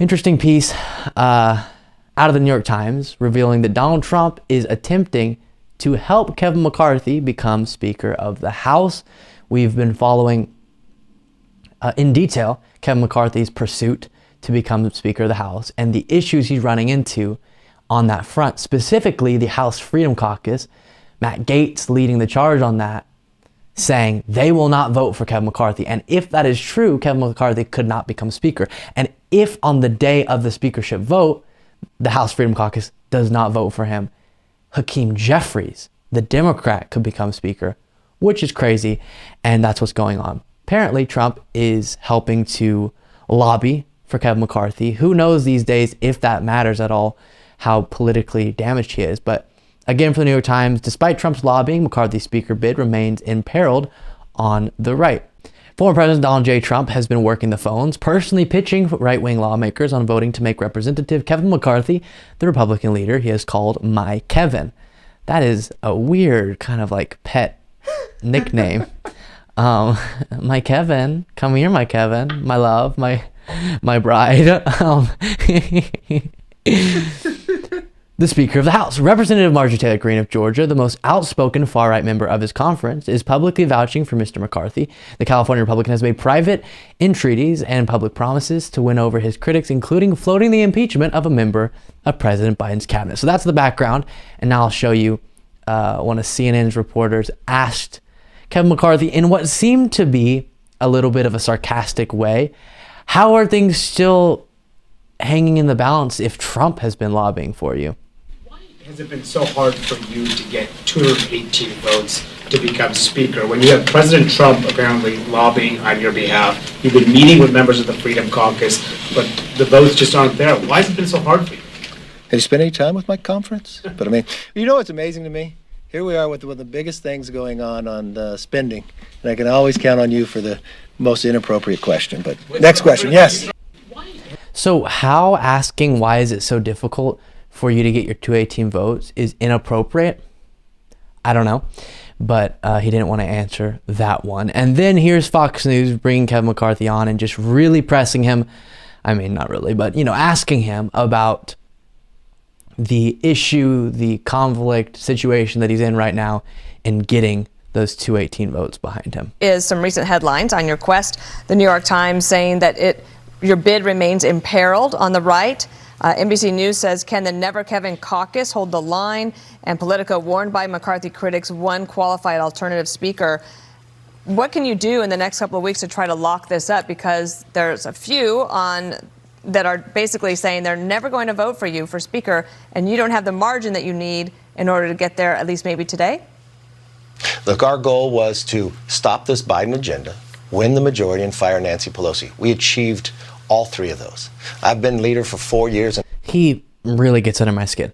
Interesting piece out of the New York Times revealing that Donald Trump is attempting to help Kevin McCarthy become Speaker of the House. We've been following in detail Kevin McCarthy's pursuit to become Speaker of the House and the issues he's running into on that front, specifically the House Freedom Caucus. Matt Gaetz leading the charge on that, saying they will not vote for Kevin McCarthy. And if that is true, Kevin McCarthy could not become Speaker. And if on the day of the speakership vote, the House Freedom Caucus does not vote for him, Hakeem Jeffries, the Democrat, could become Speaker, which is crazy. And that's what's going on. Apparently, Trump is helping to lobby for Kevin McCarthy. Who knows these days if that matters at all, how politically damaged he is. But again, for the New York Times, despite Trump's lobbying, McCarthy's Speaker bid remains imperiled on the right. Former President Donald J. Trump has been working the phones, personally pitching right-wing lawmakers on voting to make Representative Kevin McCarthy the Republican leader he has called My Kevin. That is a weird kind of like pet nickname. My Kevin, come here, my Kevin, my love, my bride. The Speaker of the House, Representative Marjorie Taylor Greene of Georgia, the most outspoken far-right member of his conference, is publicly vouching for Mr. McCarthy. The California Republican has made private entreaties and public promises to win over his critics, including floating the impeachment of a member of President Biden's cabinet. So that's the background, and now I'll show you one of CNN's reporters asked Kevin McCarthy in what seemed to be a little bit of a sarcastic way, how are things still hanging in the balance if Trump has been lobbying for you? Has it been so hard for you to get 218 votes to become Speaker when you have President Trump apparently lobbying on your behalf? You've been meeting with members of the Freedom Caucus, but the votes just aren't there. Why has it been so hard for you? Have you spent any time with my conference? But I mean, you know what's amazing to me? Here we are with one of the biggest things going on spending, and I can always count on you for the most inappropriate question. But next question, yes. So how asking why is it so difficult for you to get your 218 votes is inappropriate? I don't know, but he didn't want to answer that one. And then here's Fox News bringing Kevin McCarthy on and just really pressing him. I mean, not really, but, you know, asking him about the issue, the conflict situation that he's in right now in getting those 218 votes behind him. Is some recent headlines on your quest. The New York Times saying that your bid remains imperiled on the right. NBC News says, can the Never Kevin caucus hold the line? And Politico warned by McCarthy critics one qualified alternative speaker. What can you do in the next couple of weeks to try to lock this up? Because there's a few that are basically saying they're never going to vote for you for speaker, and you don't have the margin that you need in order to get there, at least maybe today? Look, our goal was to stop this Biden agenda, win the majority, and fire Nancy Pelosi. We achieved all three of those. I've been leader for 4 years. He really gets under my skin.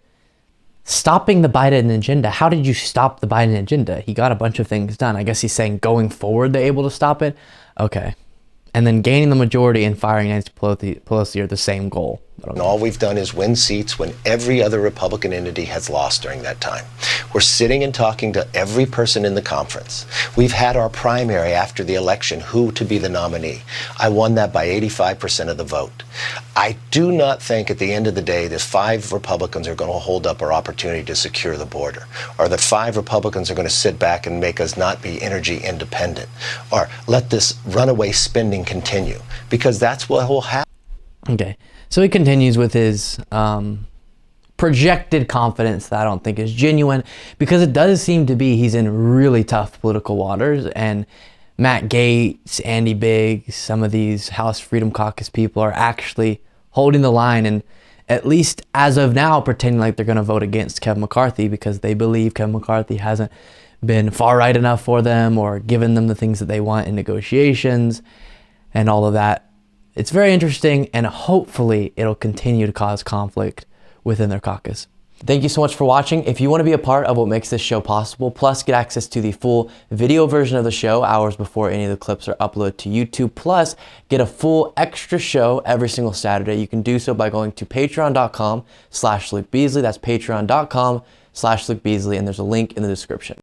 Stopping the Biden agenda. How did you stop the Biden agenda? He got a bunch of things done. I guess he's saying going forward, they're able to stop it. Okay. And then gaining the majority and firing Nancy Pelosi are the same goal. And all we've done is win seats when every other Republican entity has lost during that time. We're sitting and talking to every person in the conference. We've had our primary after the election, who to be the nominee. I won that by 85% of the vote. I do not think at the end of the day that 5 Republicans are going to hold up our opportunity to secure the border, or that 5 Republicans are going to sit back and make us not be energy independent, or let this runaway spending continue, because that's what will happen. Okay. So he continues with his projected confidence that I don't think is genuine, because it does seem to be he's in really tough political waters, and Matt Gaetz, Andy Biggs, some of these House Freedom Caucus people are actually holding the line and, at least as of now, pretending like they're going to vote against Kevin McCarthy because they believe Kevin McCarthy hasn't been far right enough for them or given them the things that they want in negotiations and all of that. It's very interesting, and hopefully it'll continue to cause conflict within their caucus. Thank you so much for watching. If you want to be a part of what makes this show possible, plus get access to the full video version of the show hours before any of the clips are uploaded to YouTube, plus get a full extra show every single Saturday, you can do so by going to patreon.com/Luke Beasley. That's patreon.com/Luke Beasley, and there's a link in the description.